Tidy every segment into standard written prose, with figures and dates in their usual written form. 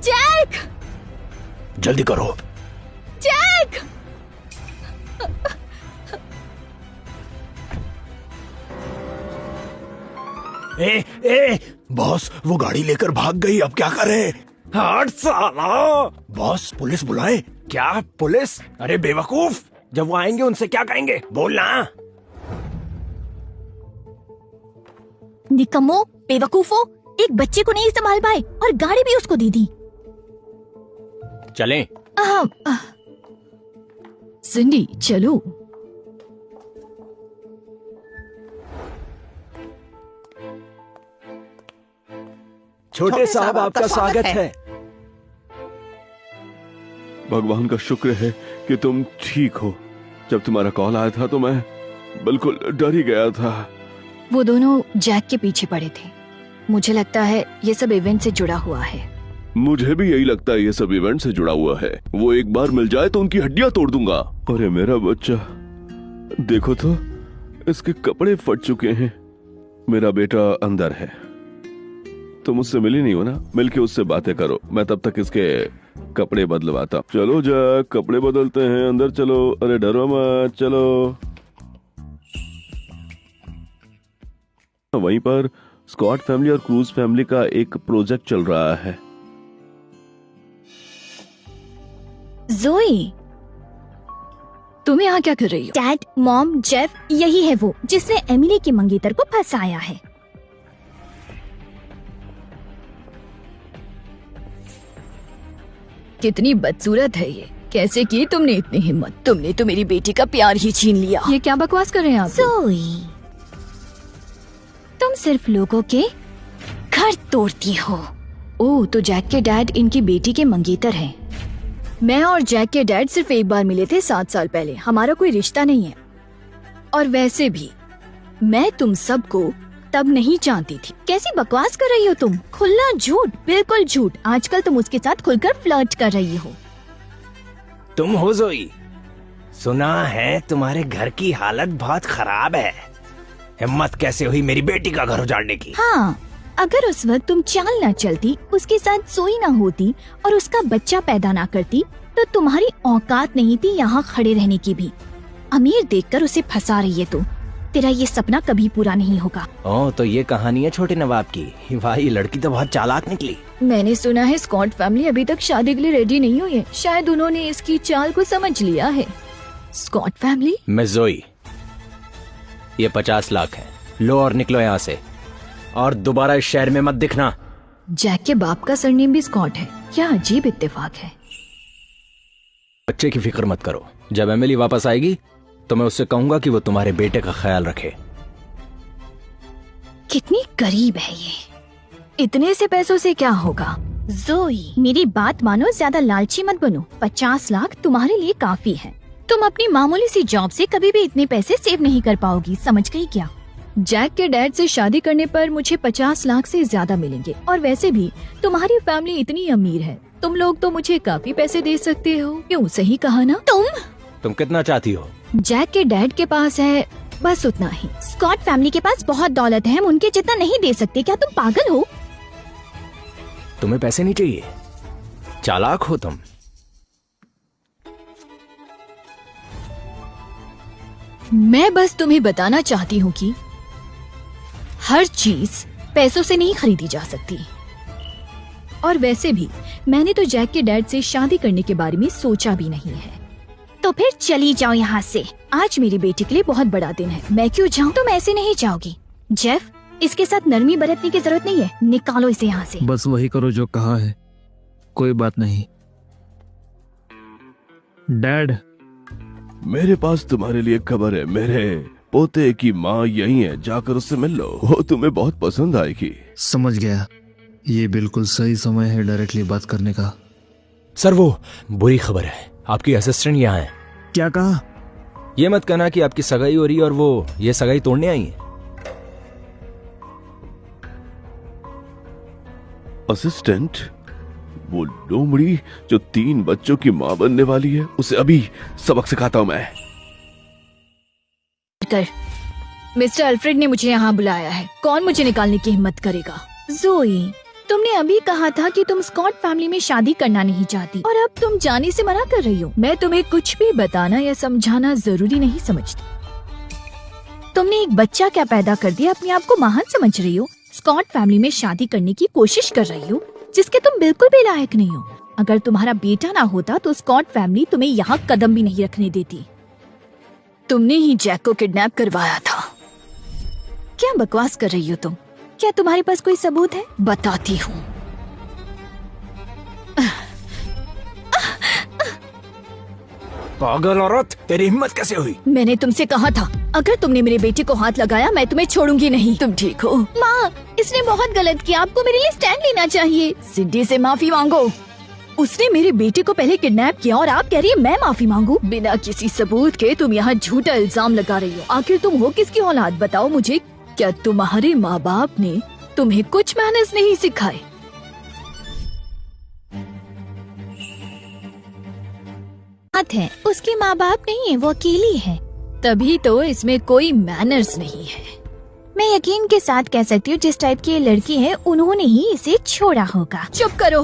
Jack! जल्दी करो। Jack! ए, boss वो गाड़ी लेकर भाग गई, अब क्या करें? हट साला। बॉस पुलिस बुलाए। क्या पुलिस? अरे बेवकूफ, जब वो आएंगे उनसे क्या कहेंगे? बोलना। निकम्मो, बेवकूफो, एक बच्चे को नहीं संभाल पाए और गाड़ी भी उसको दे दी। चलें? सिंडी चलो। छोटे साहब आपका स्वागत है। भगवान का शुक्र है कि तुम ठीक हो। जब तुम्हारा कॉल आया था तो मैं बिल्कुल डर ही गया था। वो दोनों जैक के पीछे पड़े थे। मुझे लगता है ये सब इवेंट से जुड़ा हुआ है। मुझे भी यही लगता है, ये सब इवेंट से जुड़ा हुआ है। वो एक बार मिल जाए तो उनकी हड्डियां तोड़ दूंगा। अरे मेरा बच्चा, देखो तो इसके कपड़े फट चुके हैं। मेरा बेटा अंदर है। तुम उससे मिली नहीं हो ना? मिलके उससे बातें करो, मैं तब तक इसके कपड़े बदलवाता। चलो जा, कपड़े बदलते हैं, अंदर चलो। अरे डरो मत, चलो। वहीं पर स्कॉट फैमिली और क्रूज फैमिली का एक प्रोजेक्ट चल रहा है। ज़ोई, तुम यहाँ क्या कर रही हो? डैड, मॉम, जेफ, यही है वो जिसने एमिली के मंगेतर को फंसाया है। कितनी बदसूरत है ये। कैसे की तुमने इतनी हिम्मत? तुमने तो मेरी बेटी का प्यार ही छीन लिया। ये क्या बकवास कर रहे हैं आप? ज़ोई, तुम सिर्फ लोगों के घर तोड़ती हो। ओह, तो जैक के डैड इनकी बेटी के मंगेतर हैं। मैं और जैक के डैड सिर्फ एक बार मिले थे 7 साल पहले। हमारा कोई रिश्ता नहीं है। और वैसे भी मैं तुम सबको तब नहीं जानती थी। कैसी बकवास कर रही हो तुम? खुला झूठ, बिल्कुल झूठ। आजकल तुम उसके साथ खुलकर फ्लर्ट कर रही हो। तुम हो ज़ोई? सुना है तुम्हारे घर की हालत बहुत खराब है। हिम्मत कैसे हुई मेरी बेटी का घर उजाड़ने की? हाँ, अगर उस वक्त तुम चाल न चलती, उसके साथ सोई ना होती और उसका बच्चा पैदा ना करती, तो तुम्हारी औकात नहीं थी यहाँ खड़े रहने की भी। अमीर देखकर उसे फंसा रही है तू। तेरा ये सपना कभी पूरा नहीं होगा। ओह, तो ये कहानी है छोटे नवाब की। वाह, ये लड़की तो बहुत चालाक निकली। मैंने सुना है स्कॉट फैमिली अभी तक शादी के लिए रेडी नहीं हुई है। शायद उन्होंने इसकी चाल को समझ लिया है। Scott family? मैं ज़ोई, ये 50 लाख है। लो और निकलो यहाँ से, और दोबारा इस शहर में मत दिखना। जैक के बाप का सरनेम भी स्कॉट है। क्या अजीब इत्तेफाक है। बच्चे की फिक्र मत करो। जब एमिली वापस आएगी तो मैं उससे कहूंगा कि वो तुम्हारे बेटे का ख्याल रखे। कितनी गरीब है ये। इतने से पैसों से क्या होगा? ज़ोई, मेरी बात मानो, ज्यादा लालची मत बनो। 50 लाख तुम्हारे लिए काफी है। तुम अपनी मामूली सी जॉब से कभी भी इतने पैसे सेव नहीं कर पाओगी, समझ गई क्या? जैक के डैड से शादी करने पर मुझे 50 लाख से ज्यादा मिलेंगे। और वैसे भी तुम्हारी फैमिली इतनी अमीर है, तुम लोग तो मुझे काफी पैसे दे सकते हो। क्यों, सही कहा ना? तुम कितना चाहती हो? जैक के डैड के पास है बस उतना ही। स्कॉट फैमिली के पास बहुत दौलत है, हम उनके जितना नहीं दे सकते। क्या तुम पागल हो? तुम्हें पैसे नहीं चाहिए? चालाक हो तुम। मैं बस तुम्हें बताना चाहती हूँ कि हर चीज पैसों से नहीं खरीदी जा सकती। और वैसे भी मैंने तो जैक के डैड से शादी करने के बारे में सोचा भी नहीं है। तो फिर चली जाओ यहाँ से। आज मेरी बेटी के लिए बहुत बड़ा दिन है। मैं क्यों जाऊँ? तुम ऐसे नहीं जाओगी। जेफ, इसके साथ नरमी बरतने की जरूरत नहीं है। निकालो इसे यहाँ से। बस वही करो जो कहा है। कोई बात नहीं। डैड, मेरे पास तुम्हारे लिए खबर है। मेरे पोते की माँ यही है, जाकर उससे मिल लो। वो तुम्हें बहुत पसंद आएगी। समझ गया। ये बिल्कुल सही समय है डायरेक्टली बात करने का। सर, वो बुरी खबर है। आपकी असिस्टेंट यहाँ है। क्या कहा? ये मत कहना कि आपकी सगाई हो रही है और वो ये सगाई तोड़ने आई है। असिस्टेंट? वो लोमड़ी जो 3 बच्चों की माँ बनने वाली है, उसे अभी सबक सिखाता हूँ मैं। मिस्टर अल्फ्रेड ने मुझे यहाँ बुलाया है। कौन मुझे निकालने की हिम्मत करेगा? ज़ोई, तुमने अभी कहा था कि तुम स्कॉट फैमिली में शादी करना नहीं चाहती और अब तुम जाने से मना कर रही हो। मैं तुम्हें कुछ भी बताना या समझाना जरूरी नहीं समझती। तुमने एक बच्चा क्या पैदा कर दिया, अपने आप को महान समझ रही हो। स्कॉट फैमिली में शादी करने की कोशिश कर रही हो जिसके तुम बिल्कुल भी लायक नहीं हो। अगर तुम्हारा बेटा ना होता तो स्कॉट फैमिली तुम्हें यहाँ कदम भी नहीं रखने देती। तुमने ही जैक को किडनैप करवाया था। क्या बकवास कर रही हो तुम? क्या तुम्हारे पास कोई सबूत है? बताती हूँ। पागल औरत, तेरी हिम्मत कैसे हुई? मैंने तुमसे कहा था अगर तुमने मेरे बेटे को हाथ लगाया मैं तुम्हें छोड़ूंगी नहीं। तुम ठीक हो? माँ, इसने बहुत गलत किया, आपको मेरे लिए स्टैंड लेना चाहिए। सिंडी से माफी मांगो। उसने मेरे बेटे को पहले किडनैप किया और आप कह रही है मैं माफी मांगू? बिना किसी सबूत के तुम यहाँ झूठा इल्जाम लगा रही हो। आखिर तुम हो किसकी औलाद, बताओ मुझे। क्या तुम्हारे माँ बाप ने तुम्हें कुछ मैनर्स नहीं सिखाए? बात है उसके माँ बाप नहीं है, वो अकेली है, तभी तो इसमें कोई मैनर्स नहीं है। मैं यकीन के साथ कह सकती हूँ जिस टाइप की ये लड़की है उन्होंने ही इसे छोड़ा होगा। चुप करो,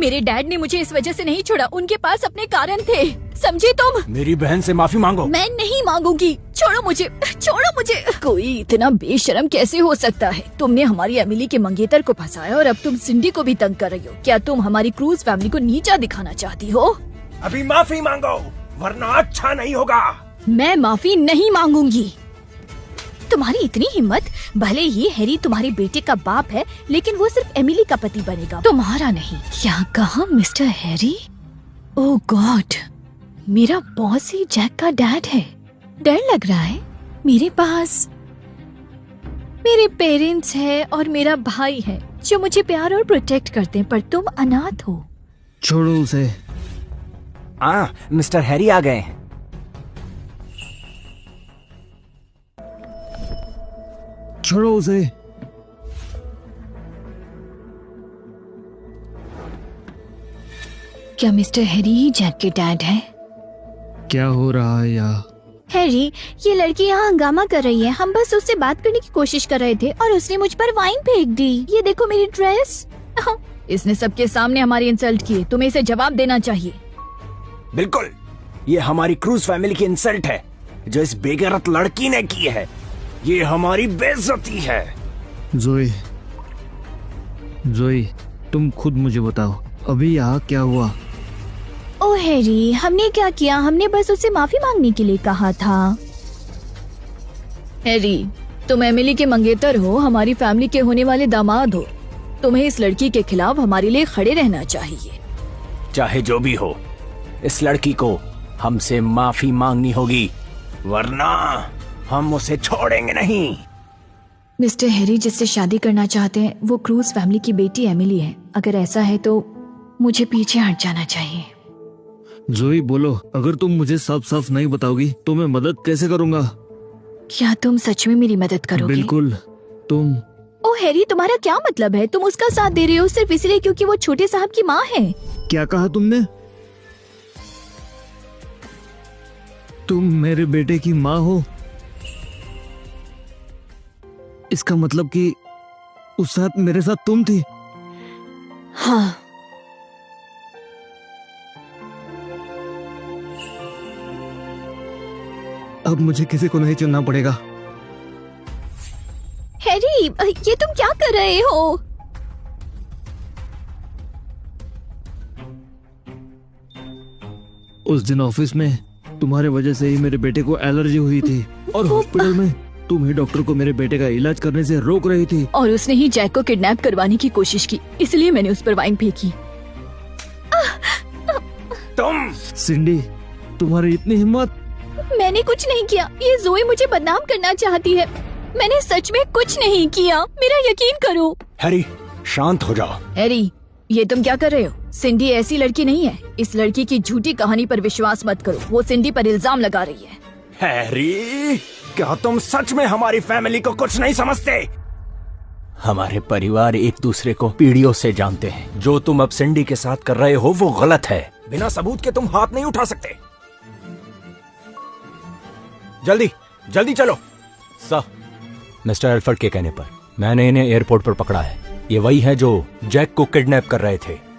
मेरे डैड ने मुझे इस वजह से नहीं छोड़ा, उनके पास अपने कारण थे, समझे तुम? मेरी बहन से माफी मांगो। मैं नहीं मांगूंगी, छोड़ो मुझे, छोड़ो मुझे। कोई इतना बेशरम कैसे हो सकता है? तुमने हमारी एमिली के मंगेतर को फंसाया और अब तुम सिंडी को भी तंग कर रही हो। क्या तुम हमारी क्रूज फैमिली को नीचा दिखाना चाहती हो? अभी माफी मांगो वरना अच्छा नहीं होगा। मैं माफी नहीं मांगूंगी। तुम्हारी इतनी हिम्मत, भले ही हैरी तुम्हारे बेटे का बाप है लेकिन वो सिर्फ एमिली का पति बनेगा, तुम्हारा नहीं। क्या कहा मिस्टर हैरी? ओह गॉड, मेरा बॉस ही जैक का डैड है। डर लग रहा है। मेरे पास मेरे पेरेंट्स है और मेरा भाई है जो मुझे प्यार और प्रोटेक्ट करते हैं, पर तुम अनाथ हो। छोड़ो उसे। मिस्टर हैरी आ गए। छोड़ो उसे। क्या मिस्टर हैरी ही जैक के डैड है? क्या हो रहा है यहाँ? हैरी, ये लड़की यहाँ हंगामा कर रही है। हम बस उससे बात करने की कोशिश कर रहे थे और उसने मुझ पर वाइन फेंक दी। ये देखो मेरी ड्रेस। इसने सबके सामने हमारी इंसल्ट की है, तुम्हें इसे जवाब देना चाहिए। बिल्कुल, ये हमारी क्रूज फैमिली की इंसल्ट है जो इस बेगैरत लड़की ने की है। ये हमारी बेइज्जती है। जोई, तुम खुद मुझे बताओ अभी यहाँ क्या हुआ? ओ हैरी, हमने क्या किया? हमने बस उससे माफी मांगने के लिए कहा था। हैरी, तुम एमिली के मंगेतर हो, हमारी फैमिली के होने वाले दामाद हो। तुम्हें इस लड़की के खिलाफ हमारे लिए खड़े रहना चाहिए। चाहे जो भी हो, इस लड़की को हमसे माफी मांगनी होगी वरना हम उसे छोड़ेंगे नहीं। मिस्टर हैरी जिससे शादी करना चाहते हैं वो क्रूज फैमिली की बेटी एमिली है। अगर ऐसा है तो मुझे पीछे हट जाना चाहिए। जोई बोलो, अगर तुम मुझे साफ साफ नहीं बताओगी तो मैं मदद कैसे करूँगा? क्या तुम सच में मेरी मदद करोगे? बिल्कुल। तुम ओ हैरी, तुम्हारा क्या मतलब है? तुम उसका साथ दे रहे हो सिर्फ इसलिए क्योंकि वो छोटे साहब की माँ है? क्या कहा तुमने? तुम मेरे बेटे की माँ हो? इसका मतलब कि उस साथ मेरे साथ तुम थी? हाँ। अब मुझे किसी को नहीं चुनना पड़ेगा। हैरी, ये तुम क्या कर रहे हो? उस दिन ऑफिस में तुम्हारे वजह से ही मेरे बेटे को एलर्जी हुई थी और हॉस्पिटल में तुम ही डॉक्टर को मेरे बेटे का इलाज करने से रोक रही थी। और उसने ही जैक को किडनैप करवाने की कोशिश की, इसलिए मैंने उस पर वाइन फेंकी। तुम सिंडी, तुम्हारी इतनी हिम्मत! मैंने कुछ नहीं किया। ये जोई मुझे बदनाम करना चाहती है। मैंने सच में कुछ नहीं किया, मेरा यकीन करो। हैरी, शांत हो जाओ। हैरी, ये तुम क्या कर रहे हो? सिंडी ऐसी लड़की नहीं है। इस लड़की की झूठी कहानी पर विश्वास मत करो। वो सिंडी पर इल्जाम लगा रही है। हैरी, क्या तुम सच में हमारी फैमिली को कुछ नहीं समझते? हमारे परिवार एक दूसरे को पीढ़ियों से जानते हैं। जो तुम अब सिंडी के साथ कर रहे हो वो गलत है। बिना सबूत के तुम हाथ नहीं उठा सकते। जल्दी जल्दी चलो। सर, मिस्टर एल्फर्ड के कहने पर मैंने इन्हें एयरपोर्ट पर पकड़ा है। ये वही है जो जैक को किडनैप कर रहे थे।